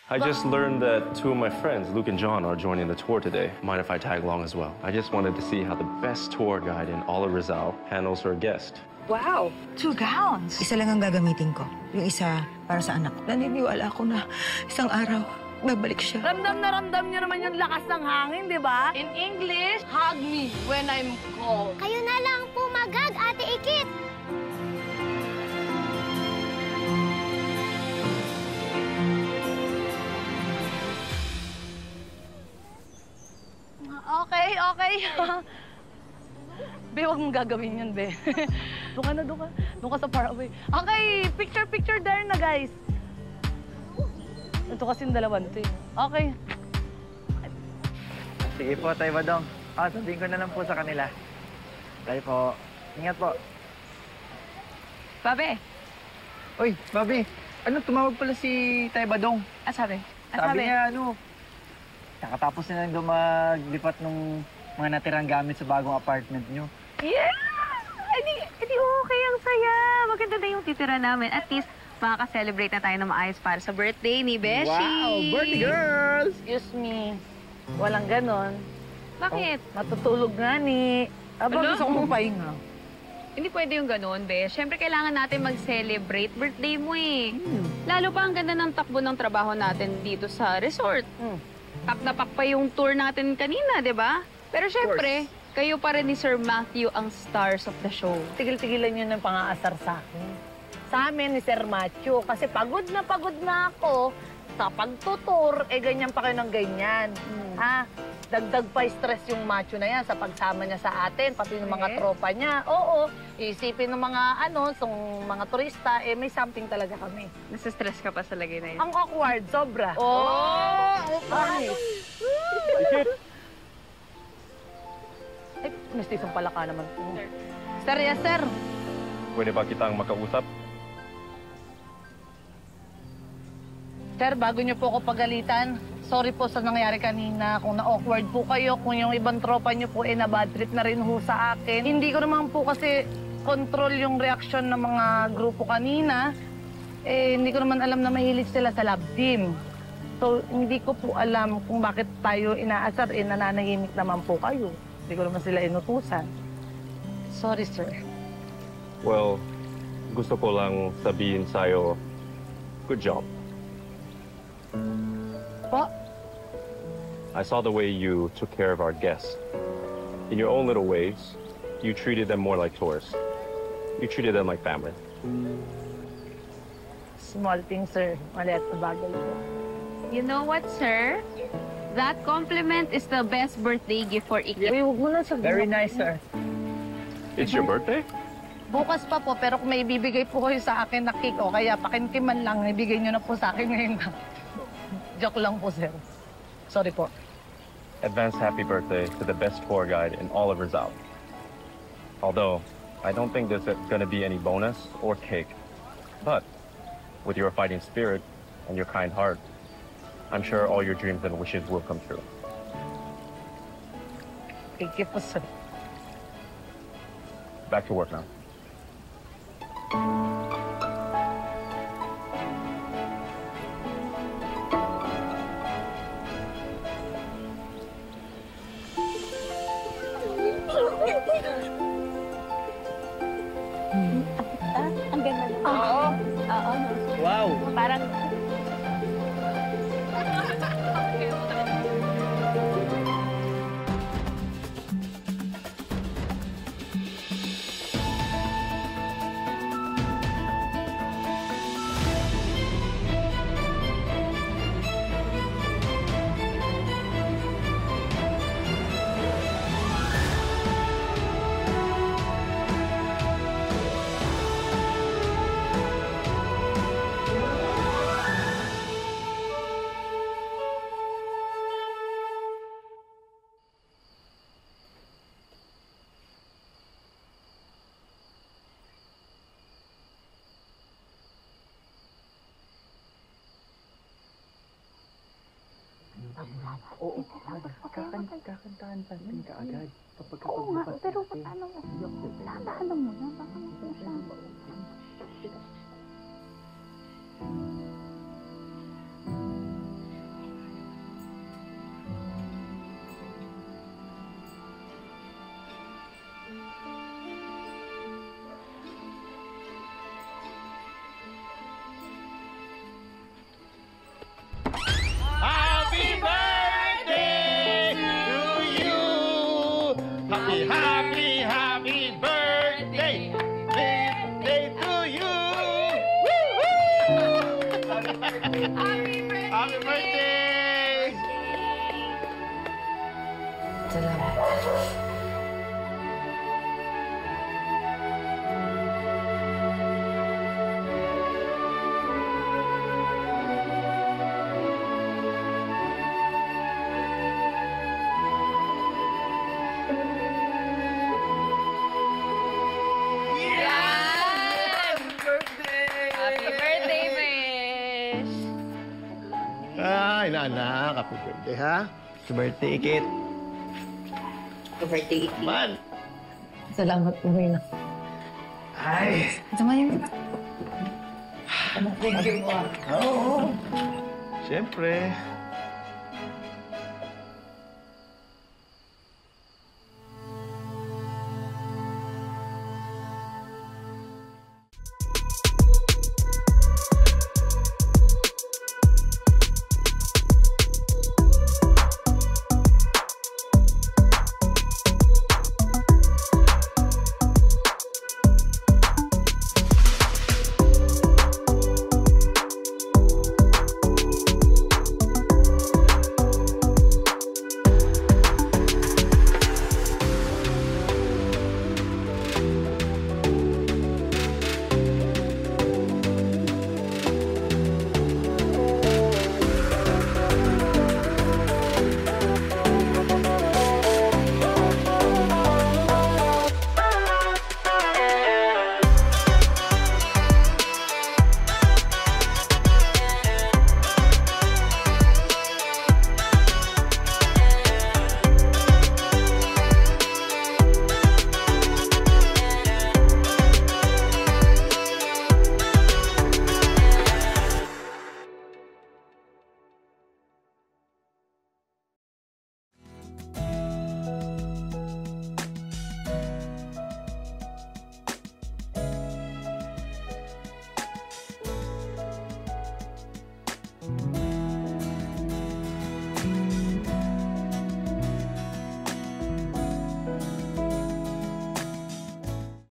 I just learned that two of my friends, Luke and John, are joining the tour today. Mind if I tag along as well? I just wanted to see how the best tour guide in all of Rizal handles her guest. Wow! 2 gowns! Isa lang ang gagamitin ko. Yung isa para sa anak. Naniniwala ako na isang araw, babalik siya. Ramdam niyo naman yung lakas ng hangin, di ba? In English, hug me when I'm cold. Kayo na lang po mag-hug, Ate Ikit. Okay. Be, huwag mong gagawin yun, Be. Doon ka sa far away. Okay, picture there na, guys. Ito kasing dalawa nito eh. Okay. Sige po, Tay Badong. Sabihin ko na lang po sa kanila. Tayo po. Ingat po. Babe. Uy, Babe. Ano, tumawag pala si Tay Badong. Sabi Niya, nakatapos na lang maglipat ng mga natirang gamit sa bagong apartment nyo. Yeah! Edi okay, ang saya. Maganda na yung titira namin. At least, makaka-celebrate na tayo na maayos para sa birthday ni Beshi. Wow! Birthday girls! Excuse me. Walang ganon. Bakit? Matutulog nga ni. Gusto ko mong pahinga. Hindi pwede yung ganun, Be. Siyempre, kailangan natin mag-celebrate birthday mo eh. Lalo pa ang ganda ng takbo ng trabaho natin dito sa resort. Pak na pak pa yung tour natin kanina, di ba? Pero siyempre, kayo pa rin ni Sir Matthew ang stars of the show. Tigil-tigilan nyo ng pang-aasar sa akin. Sa amin ni Sir Matthew, kasi pagod na ako sa pagtutur, ganyan pa kayo ng ganyan. Ha? Dagdag pa stress yung macho na yan sa pagsama niya sa atin, pati ng mga tropa niya. Oo, isipin ng mga mga turista, may something talaga kami. Nasa-stress ka pa sa lagay na yun. Ang awkward, sobra. May station pala ka naman. Sir, yes, sir. Pwede ba kitang makausap? Sir, bago niyo po ako pagalitan, sorry po sa nangyari kanina. Kung na-awkward po kayo, kung yung ibang tropa niyo po na-bad trip na rin ho sa akin. Hindi ko naman po kasi control yung reaksyon ng mga grupo kanina. Hindi ko naman alam na mahilig sila sa love team. So, hindi ko po alam kung bakit tayo inaasar, nananahimik naman po kayo. Hindi ko naman sila inutusan. Sorry, sir. Well, gusto ko lang sabihin sa'yo, good job. Po? I saw the way you took care of our guests. In your own little ways, you treated them more like tourists. You treated them like family. Small thing, sir. Maliit na bagay po. You know what, sir? That compliment is the best birthday gift for Ikit. Huwag mo na sabihin. Very nice, sir. It's your birthday? Bukas pa po, pero kung may ibibigay po kayo sa akin na cake, kaya pakintiman lang, ibigay nyo na po sa akin ngayon. Joke lang po, sir. Sorry po. Advance happy birthday to the best tour guide in all of Rizal. Although, I don't think there's gonna be any bonus or cake. But, with your fighting spirit and your kind heart, I'm sure all your dreams and wishes will come true. Thank you po, sir. Back to work now. Ang ganda. Oo. Wow! Parang... Oo, kakantahan pa rin ka agad. Kapag Oo nga, pero paano mo? Tatahan mo na, baka mapusa. Happy birthday! Salamat. Happy birthday, Besh! Ay, naanak. Happy birthday, ha? Happy birthday, Kit. Happy birthday, Iki. Man! Salamat po, Rina. Ay! Tama yun. Thank you po. Oo. Siyempre.